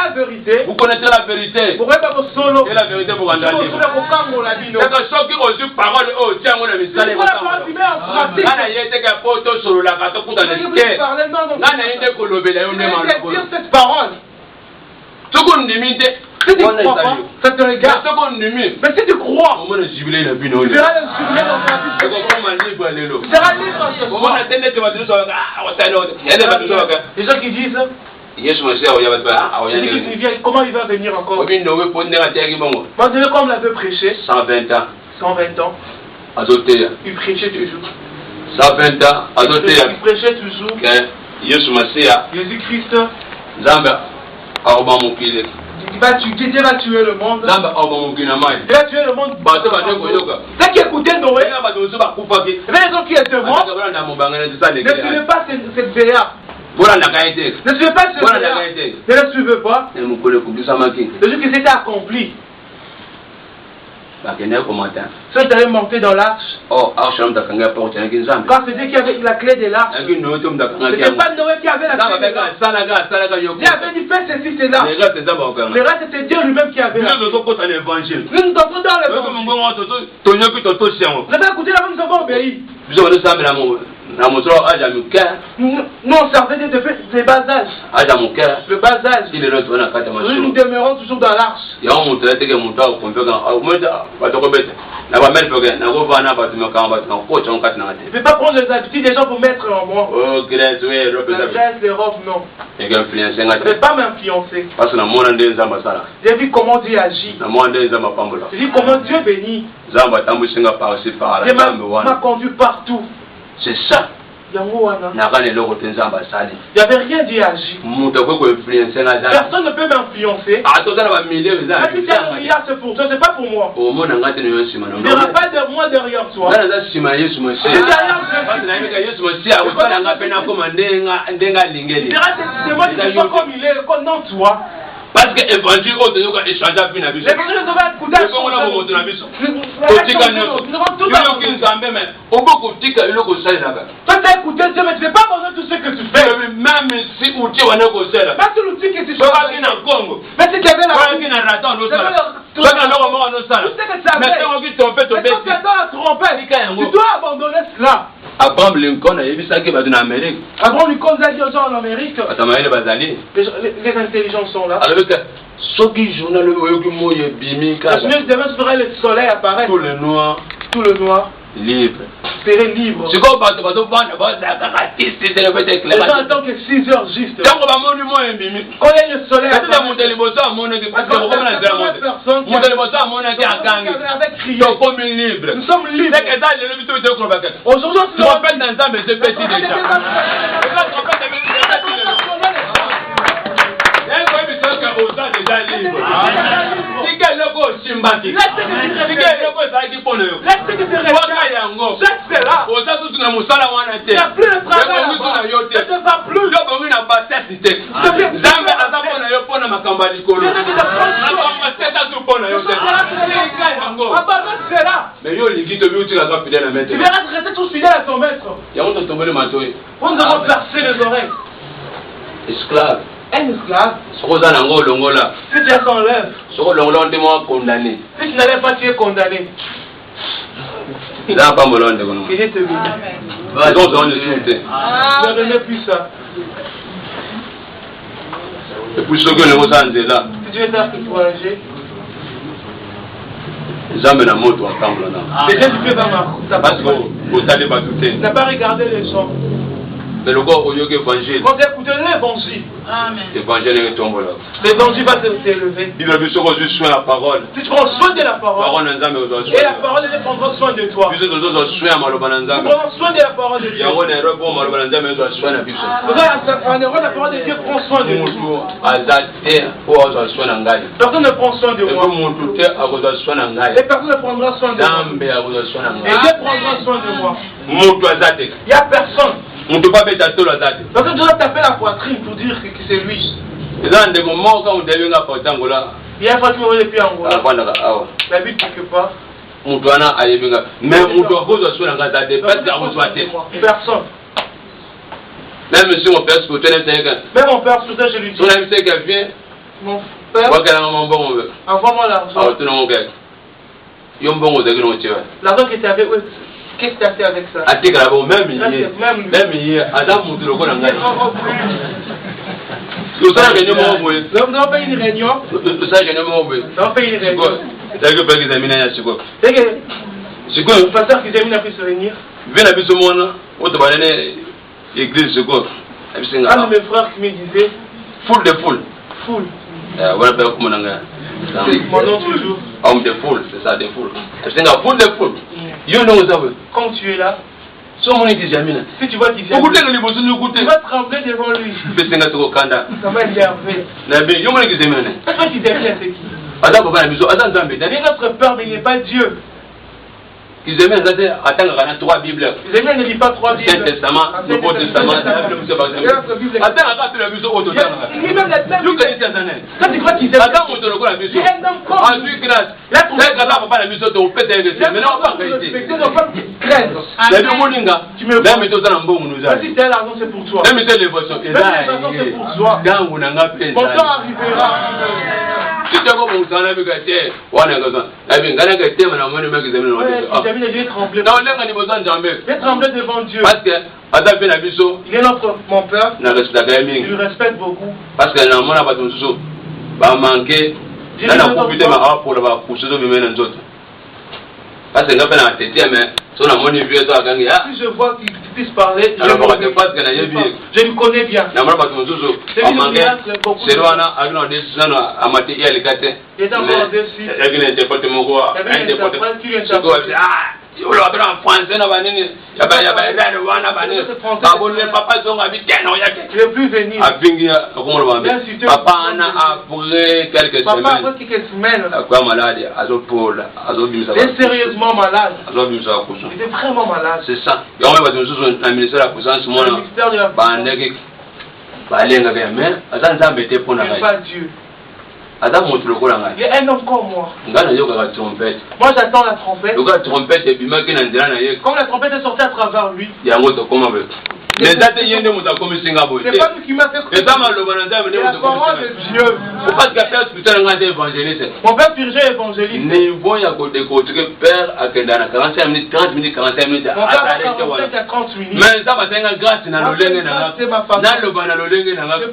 la vérité. Vous connaissez la vérité. Pour être vos solo. Et la vérité pour rendre libre. C'est que ceux qui ont reçu parole, oh, tiens, on a mis ça. Cette parole. Ce qu'on limite, si tu crois pas, ça te regarde. Mais si tu crois, tu verras le jubilé dans ta vie. Tu seras libre. Les gens qui disent, comment il va venir encore? Moi, je comme l'avait prêché. 120 ans. 120 ans. Il prêchait toujours. 120 ans. Il prêchait toujours. Jésus-Christ. Dieu va tuer le monde. Dieu va tuer le monde. Ceux qui écoutaient Noé, les gens qui étaient morts, ne suivez pas cette béa. Ne suivez pas cette béa. Ne le suivez pas. Le jour qui s'était accompli, ceux qui allaient monter dans l'arche, quand c'est Dieu qui avait la clé de l'arche, ce n'était pas Noé qui avait la clé de l'arche. Dieu avait dit fais ceci, c'est là. Le reste c'était Dieu lui-même qui avait la clé. Nous nous entrons dans l'évangile. Nous avons écouté la nous avons obéi. Nous on servait des bas âges. Le bas âge. Nous demeurons toujours dans l'arche. Il ne peut pas prendre les habitudes des gens pour mettre en moi. La graisse, les robes, non. Ne peut pas m'influencer. J'ai vu comment Dieu agit. J'ai vu comment Dieu bénit. Dieu m'a conduit partout. C'est ça. Il n'y avait rien Dieu agit. Personne ne peut m'influencer. Si tu as un milliard, c'est pour toi, c'est pas pour moi. Il n'y aura pas de moi derrière toi. C'est moi qui sois comme il est, non toi. Parce que l'évangile, on doit échanger avec la vie. L'évangile, on va écouter. Toi, tu as écouté Dieu, mais tu n'as pas besoin de tout ce que tu fais. Même si l'outil est pas tout l'outil que tu fais. Mais si tu avais la trompette, tu dois abandonner cela. Abraham Lincoln a dit ça qui va en Amérique. Abraham Lincoln a dit aux gens en Amérique. Les intelligents sont là. Alors que ceux qui jouent dans le bimi, demain sera le soleil apparaître. Tout le noir. Libre. Serez libre. C'est comme les gens attendent que 6 heures juste. Quand il y a le soleil avec criant. Nous sommes libres. Aujourd'hui, nous sommes on devra percer les oreilles. Esclave. Un esclave. Si tu s'enlèves. Si tu n'allais pas, tu es condamné. Il est terminé. Ne remets plus ça. Et puis ceux qui ne vous en là. Si tu veux être encouragé. Jamais la moto ensemble là. Déjà tu fais dans ma. Parce que vous allez pas tout. Tu n'as pas regardé les gens. Mais le gars, au lieu d'évangile. Quand tu écoutes l'évangile. Amen. L'évangile est tombé là. L'évangile va t'élever. Il a vu ce que je suis la parole. Si tu prends soin de la parole. Et la parole, elle prendra soin de toi. Tu prends soin de la parole de Dieu. En héros, la parole de Dieu prend soin de toi. Personne ne prend soin de moi. Et personne ne prendra soin de moi. Et Dieu prendra soin de moi. Il n'y a personne. On ne peut pas mettre à tout la date. Parce que tu dois taper la poitrine pour dire que c'est lui. Et là, des moments quand on devient à Angola. Il y a pas de moment depuis Angola. La Bible quelque part. Mais on doit vous assurer la date. Personne. Même si mon père scrutait, même mon père scrutait, je lui dis. Son ami, c'est qu'elle vient. Mon père, envoie-moi l'argent. L'argent qui était avec eux, qu'est-ce que tu as fait avec ça? Nous avons fait une réunion. Le pasteur qui a pu se réunir. Un de mes frères qui me disait foule de foule. Foule. Mon nom toujours. Homme de foule, c'est ça, de foule. Foule de foule. Quand tu es là, si tu vois qu'il tu vas trembler devant lui. Ça va énerver. Pourquoi tu deviens c'est qui? Il est notre peur, mais il n'est pas Dieu. Ils aimaient attendre 3 Bibles. Ils aimaient ne lit pas 3 Bibles. Ancien Testament, Nouveau Testament, la Bible. Attends, la Bible au total. Il lit même la Bible. Quand tu crois qu'ils aiment. Attends, on te le la Bible. En lui grâce. Là, papa la Bible, on peut t'aider. Mais non, pas crédit. La Bible Moninga. Tu me vois. Mais toi, dans bon nous a. Si c'est l'argent, c'est pour toi. Même si c'est l'émotion. Et là, c'est pour toi. Quand on a appelé. Mon temps arrivera. Si tu as comme on s'en a vu gâter, on a gâté. La Bible, on a gâté, mais on a monnaie qui s'aime. Il est tremblé. Non, on a besoin de trembler. Il est tremblé devant Dieu. Parce que, il est mon père. Il le respecte beaucoup. Parce que non, on a pas de sous. Bah manquer. On a profité ma pour la pousser de mener les autres. Parce que nous avons été mais son amour est vieux toi gagner. Si je vois qu'il puisse parler, je le connais bien. Na mara pas de sous. C'est loana à une décision à matériel et gâté. Il est encore dessus. Il est département quoi. Il est on va prendre français na banini ya ba wana banini babone papa zonga biteno yake je plus venir avingia comme le bambe papa ana après quelques semaines papa après quelques semaines quoi malade azopola azobimisa il est sérieusement malade azobimisa kuso il est vraiment malade c'est ça donc on va dire un ministère de la puissance mona bandeke balenga bien mais azanza mbete pona pas Dieu. Adam montre le cola. Il y a un homme comme moi. Trompette. Moi j'attends la trompette. Le trompette et puis comme la trompette est sortie à travers lui. Il y a un autre comment veut. Les dates y comme Singapour. C'est pas lui qui m'a fait. C'est pas mal le bonheur de la parole de Dieu. Faut pas que père spirituel évangéliste. Mon père spirituel évangéliste. Ne voit ya côté côté père à que dans 45 minutes 30 minutes 45 minutes. Mon père à 30 minutes. Mais ça va être grâce na lolenge na. Na lo bana lolenge na. Na lo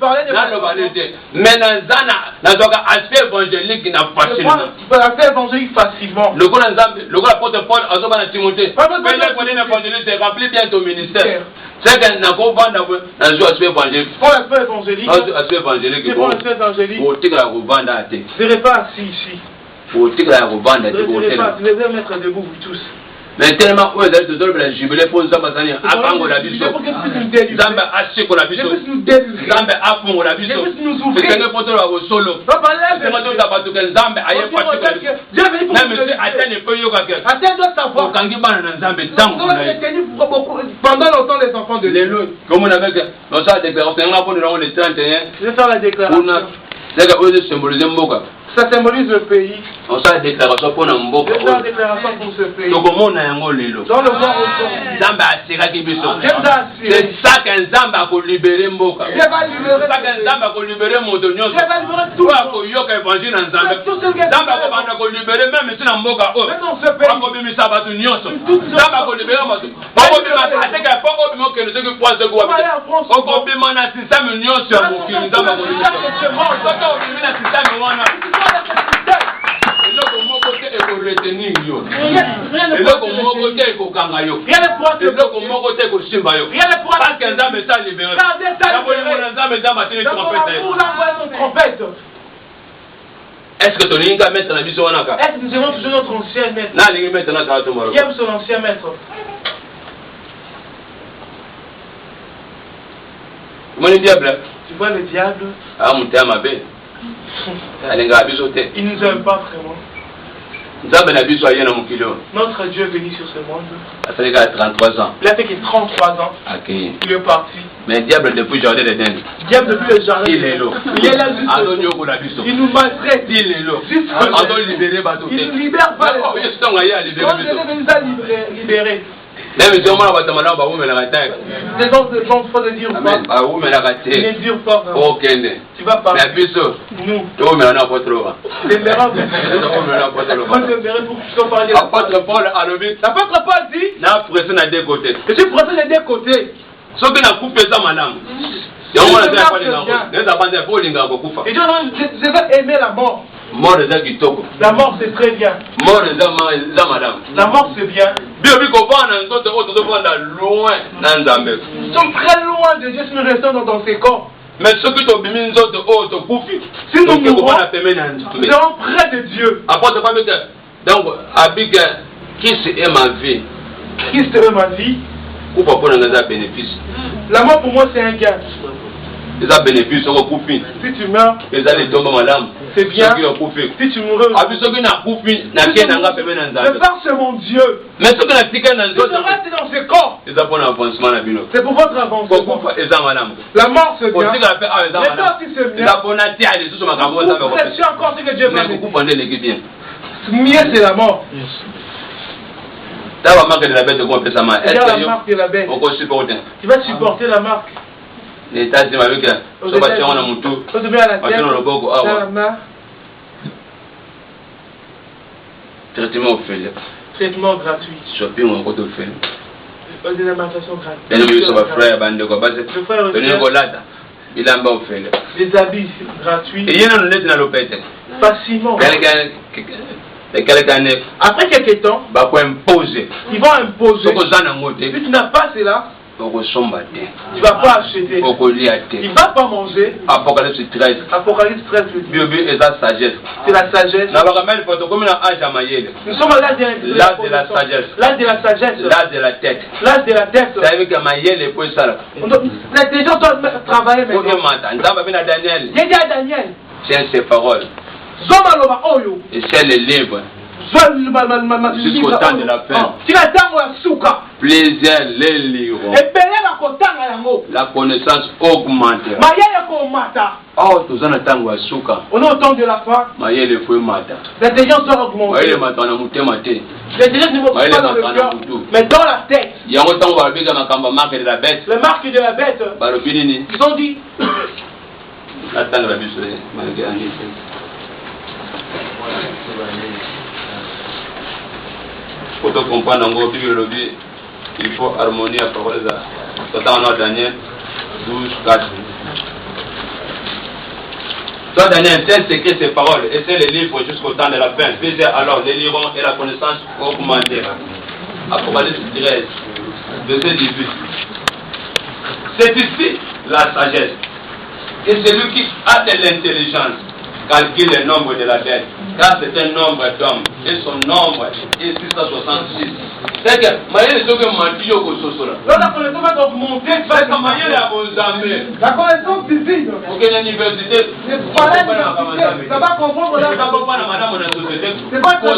banete. Mais na zana na doka aspect évangélique na facilement. Tu peux faire évangélique facilement. Le gars Nzambe, le gars apôtre Paul azoba na Timothée. Mais là pour l'évangéliste rempli bien ton ministère. C'est que n'a pas vendre dans un aspect évangélique. Pour l'aspect évangélique. Aspect évangélique. C'est pour l'aspect évangélique. Pour tirer la revendre à terre. Je ne serai pas assis ici. Pour tirer la revendre à terre. Je vais mettre debout vous tous. Mais tellement où est-ce que tu dois jubiler pour ça parce que avant la biso. Zamba acheter pour la biso. Zamba afon la biso. C'est que pour toi au solo. C'est moi tout d'abord que Zamba aille pas. Même si atteindre peut yoga que. Atteindre doit savoir. Quand il va dans Zamba tant. Pendant longtemps les enfants de l'élo. Comme on avait dans sa déclaration on a pour nous le 31. Je vais faire la déclaration. C'est que vous symbolisez Mboka. Ça symbolise le pays. On s'est déclaration pour un beau. Je vais faire la déclaration pour ce pays. Donc comment on a un gros lilo. Dans le voir au Zamba asira kibiso. C'est ça qu'un Zamba a libéré Mboka. Il va libérer. Ça qu'un Zamba a libéré Motonyo. Il va libérer tout. Pour yoka évangile dans Zamba. Zamba a libéré même si dans Mboka. Mais non ce pays. Pour bimi sabatu nyonso. Zamba a libéré Moto. Pour bimi ateka pour bimi que le que poise de quoi. Pour bimi na système nyonso ya mokili Zamba a libéré. Pour bimi na système wana. Et là, comment côté est retenir yo. Et là, comment côté est kokanga yo. Et là, comment côté est simba yo. Parce que Nzambe ça libéré. Est-ce que tu n'as pas mettre la vie sur un cas? Est-ce que nous avons toujours notre ancien maître? Non, il met dans la carte tomorrow. Qui aime son ancien maître? Comment le diable? Tu vois le diable? Ah, mon terme à bain. Il nous aime pas vraiment. Notre Dieu est venu sur ce monde. Il a 33 ans. Il a fait qu'il 33 ans. Okay. Il est parti. Mais le diable depuis le jardin d'Éden. Diable depuis le jardin. Il est là. Il est là juste. Il nous maltraite. Il est là. Il nous libère pas. Il nous a libéré. Quand il est venu à libérer. Même si on m'a pas demandé, on va vous mettre la tête. Les gens faut le dire ou pas? Ah, vous mettez la tête. Ne dire pas. Ok, tu vas pas. Mais puis ça, nous. Tu mets un apôtre. Les mères. Quand je verrai pour qu'ils soient parlé. Apôtre Paul a levé. L'apôtre Paul dit. N'a pressé à deux côtés. Je suis pressé des deux côtés. Ce qui n'a coupé ça, madame. Et on va dire pas les gars. Les abandons pour les gars beaucoup. Et je vais aimer la mort. Mort des qui toquent. La mort c'est très bien. Mort des madame. La mort c'est bien. Bien vu qu'on va dans d'autres autres loin dans Zambie. Nous sommes très loin de Dieu si nous restons dans ces corps. Mais ceux qui ont mis une autre autre koufi. Si nous mourons, nous serons près de Dieu. Après de pas donc avec Christ est ma vie. Christ est ma vie. Ou pas pour un bénéfice. La mort pour moi c'est un gain. Les bénéfices sont coupés. Si tu meurs, les allées tomber madame. C'est bien. Si tu mourrais, le Père c'est mon Dieu. Mais ce que la tika dans d'autres, reste dans ce corps. C'est pour votre avancement. La mort c'est bien. L'état aussi c'est bien. Vous êtes sûr encore ce que Dieu va dire. Mieux c'est la mort. La marque de la bête de quoi ça m'a. La marque de la bête. Tu vas supporter la marque. Les États-Unis avec on a mon tour. La main. Traitement offert. Traitement gratuit. Shopping en côté offert. Des alimentations gratuites. Des habits gratuits. Et il y en a une dans l'opération. Facilement. Après quelques temps, ils vont imposer. Si tu n'as pas cela, tu ne vas pas acheter. Il ne va pas manger. Apocalypse 13. Apocalypse 13. C'est la sagesse. Nous sommes à l'âge de la sagesse. L'âge de la sagesse. L'âge de la tête. L'âge de la tête. Les gens doivent travailler maintenant. Daniel. Tiens ses paroles. Et c'est le livre. Jusqu'au temps de la fin. Plaisir les livres. La connaissance augmente. Oh, tout ça n'attend pas souka. On est au temps de la fin. L'intelligence doit augmenter. L'intelligence ne monte pas dans le cœur, mais dans la tête. Le marque de la bête. Le marque de la bête. Ils ont dit. Attends la buse. Pour te comprendre, il faut harmonier à parole de Daniel 12, 4. Toi, Daniel, tel s'écrit ces paroles, et c'est les livres jusqu'au temps de la fin. Faisait alors les liront et la connaissance augmentera. Apocalypse 13, verset 18. C'est ici la sagesse. Et celui qui a de l'intelligence calcule le nombre de la bête, car c'est un nombre d'hommes, et son nombre est 666. C'est que, Maïe, ce que menti au Kososola. La connaissance va augmenter. Parce que Maïe est à Bonzambé. La connaissance divine. Aucune université. Ça va comprendre la. Ça va comprendre madame dans la société. C'est pas que ça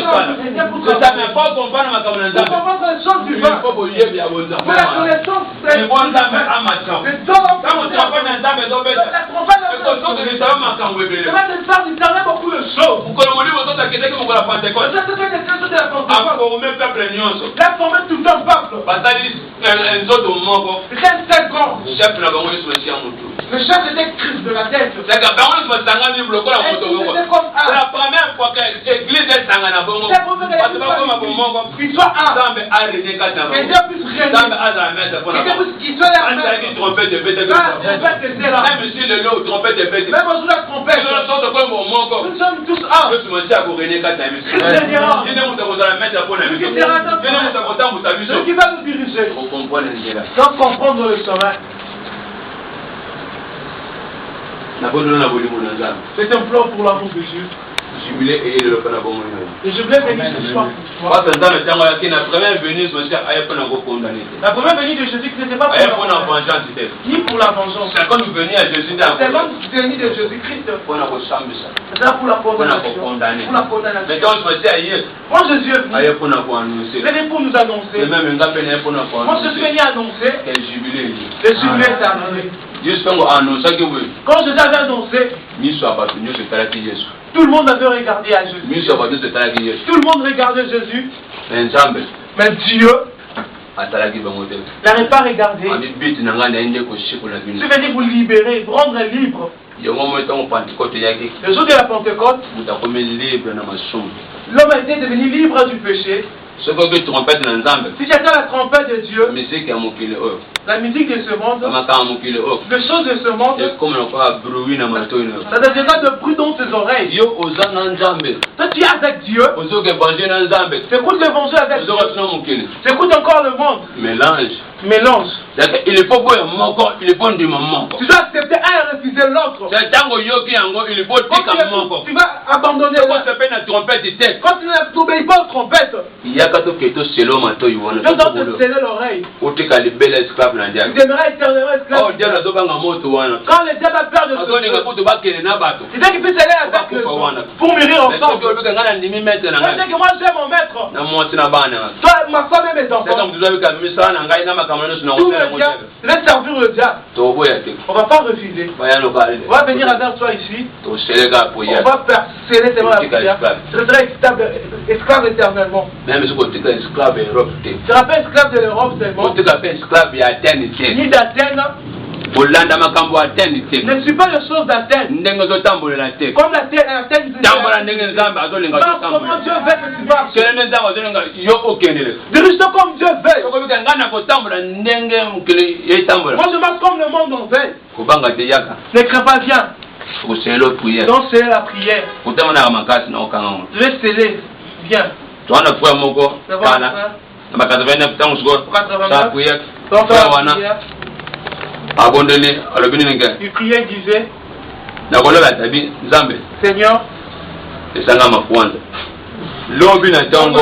ne pas comprendre ma camarade. C'est comprendre les choses du vin. Il faut que vous à Bonzambé. La connaissance, c'est. Le Bonzambé à Machan. Quand on travaille dans Zambé, on fait. C'est comme ça que les hommes m'ont envoyé. Il savait beaucoup de choses. Vous connaissez votre taquette que vous la Pentecôte. Ça, c'est une question de la Pentecôte. Encore même peuple nyonso. La formule tout un peuple. Basali un autre moment. C'est grand. Chef n'a pas eu souci à mon tour. Le chef était Christ de la tête. C'est que on se sanga libre quoi la moto. C'est la première fois que l'église est sanga na bongo. C'est pour que il soit un. Zambe a régné quand que Dieu puisse régner. Zambe a la mettre pour la. Qu'il soit là. Qui trompette de bête. Même si le lot trompette de bête. Même on joue la trompette. Nous sommes tous un. Je me dis à vous régner quand même. Il ne vous la mettre pour la mission. Il ne vous qui va nous diriger. Vous comprenez cela. Donc comprendre le sommeil. C'est un plan pour l'amour de Dieu. Jubilé et le panabon. Le jubilé béni ce soir. La première venue la première venue de Jésus qui n'était pas pour la vengeance. Ni pour la vengeance. C'est quand vous venez à Jésus. C'est quand vous venez de Jésus-Christ. C'est là pour la condamnation. Pour la condamnation. Mais quand je me ailleurs. Quand Jésus est venu. C'est pour nous annoncer. Quand Jésus est venu annoncer. Le jubilé est arrivé. Quand Jésus avait annoncé. Tout le monde avait regardé à Jésus. Tout le monde regardait Jésus. Mais Dieu n'avez pas regardé. Ça veut dire vous libérer, vous rendre libre. Le jour de la Pentecôte, l'homme a été devenu libre du péché. Si j'attends la trompette de Dieu, la musique de ce monde, les choses de ce monde, ça deviendra de bruit dans tes oreilles. Toi tu es avec Dieu, tu écoutes l'évangile avec Dieu, tu écoutes encore le monde. Mélange. Il faut du moment. Tu dois accepter un et refuser l'autre. Tu vas abandonner l'autre. Quand tu n'obéis pas aux trompettes, tu dois te sceller l'oreille. Tu demeureras éternellement esclave. Quand le diable a peur de ce il dit qu'il peut s'aller avec le pour mourir ensemble. C'est que moi j'aime mon maître. Toi, ma femme et mes enfants. Tout le diable, laisse servir le diable. On ne va pas refuser. On va venir avec toi ici. On va faire sceller tes mains à la prière. Tu seras esclave éternellement. Tu ne seras pas esclave de l'Europe seulement. Ni d'Athènes. Ne suis pas les choses d'Athènes. Comme l'Athènes. Comment Dieu veut que tu marches. Dirige-toi comme Dieu veut. Moi je marche comme le monde en veille. Ne crains pas, viens. Donc c'est la prière. Je vais sceller. Viens. Il priait, il disait Seigneur, lobi na tango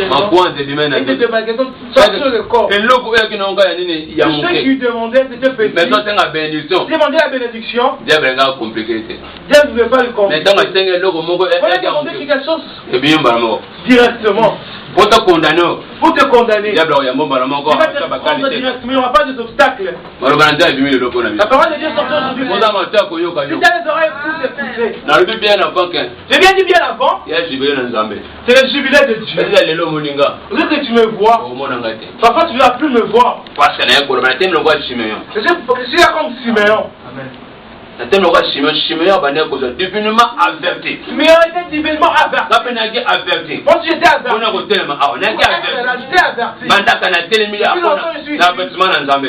makwanze bimena et de magasin sur le corps. Et l'eau qui n'ont pas yani ya muke. Qui demandait c'était petit. Mais toi c'est la bénédiction. Demandez la bénédiction. Dieu va compliquer. Dieu ne veut pas le compliquer. Mais tant que c'est l'eau moko et demander quelque chose. Et bien baramo. Directement. Pour te condamner. Pour te condamner. Dieu va y avoir baramo encore. Mais il n'y aura pas d'obstacle. La parole de Dieu sort aujourd'hui. Si tu as les oreilles poussées. J'ai bien dit bien avant. C'est le jubilé de Dieu. Lorsque que tu me vois, parfois tu ne vas plus me voir. Parce que je suis là comme Siméon. divinement averti. Mais on était divinement averti. Moi j'étais averti.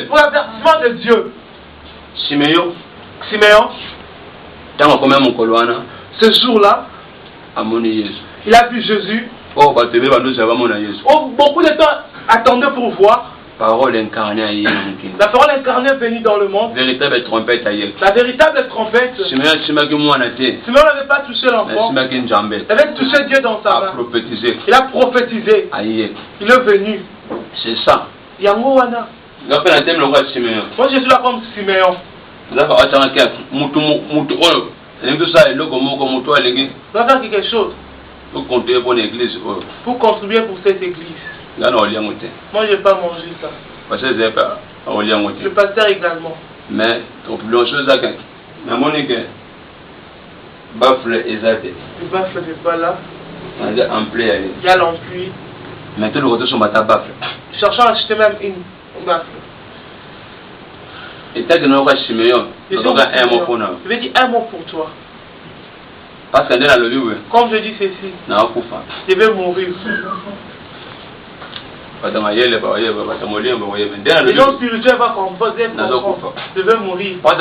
Pour l'avertissement de Dieu. Siméon. Ce jour-là, il a vu Jésus. Oh, beaucoup de temps attendaient pour voir. Parole incarnée. La parole incarnée est venue dans le monde. Véritable trompette. La véritable trompette. Siméon n'avait pas touché l'enfant. Il avait touché Dieu dans sa main. Il a prophétisé. Il est venu. C'est ça. Yangowana. Moi je suis là comme Siméon. On va faire quelque chose. Pour contribuer pour cette église. Moi je n'ai pas mangé ça. Le pasteur également. Mais la chose là, le baffle n'est pas là. Il y a l'ampli. Mais tout le retour sur ma baffle. Cherchant à acheter même une baffle. Et tant que nous avons Siméon, nous avons un mot pour nous. Je vais dire un mot pour toi. Parce que dans le livre, comme je dis ceci, je vais mourir. Les gens spirituels vont composer pour je vais mourir. Quand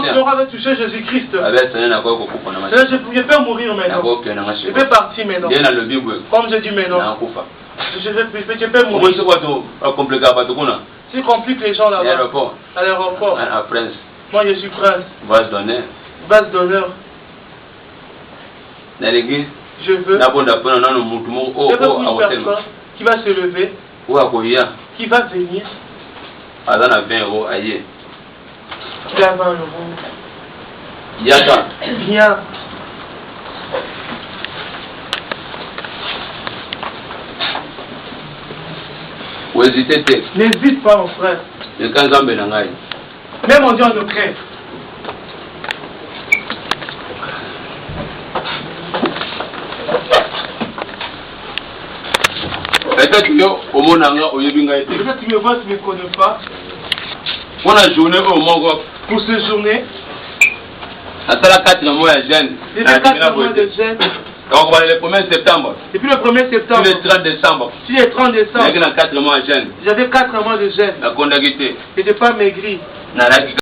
tu auras touché Jésus-Christ, je peux mourir maintenant. Je vais partir maintenant. Comme je dis maintenant. Je peux mourir. Tu compliques les gens là-bas. À l'aéroport. Moi je suis prince. Vase d'honneur. Vase d'honneur. Je veux une personne qui va se lever, qui va venir. Il a 20 €. Viens. N'hésite pas mon frère. Même en Dieu on le craint. peut-être que au monde au yebinga été. Peut-être que tu me vois, tu ne me connais pas. On a journée au Mongo. Pour cette journée, à ça la 4 mois de jeûne. j'ai fait 4 mois de jeûne. Donc on va aller le 1er septembre. Depuis le 1er septembre. Sur le 30 décembre. Sur le 30 décembre. J'avais 4 mois de jeûne. J'avais 4 mois de jeûne. La condamnité. Je n'étais pas maigri.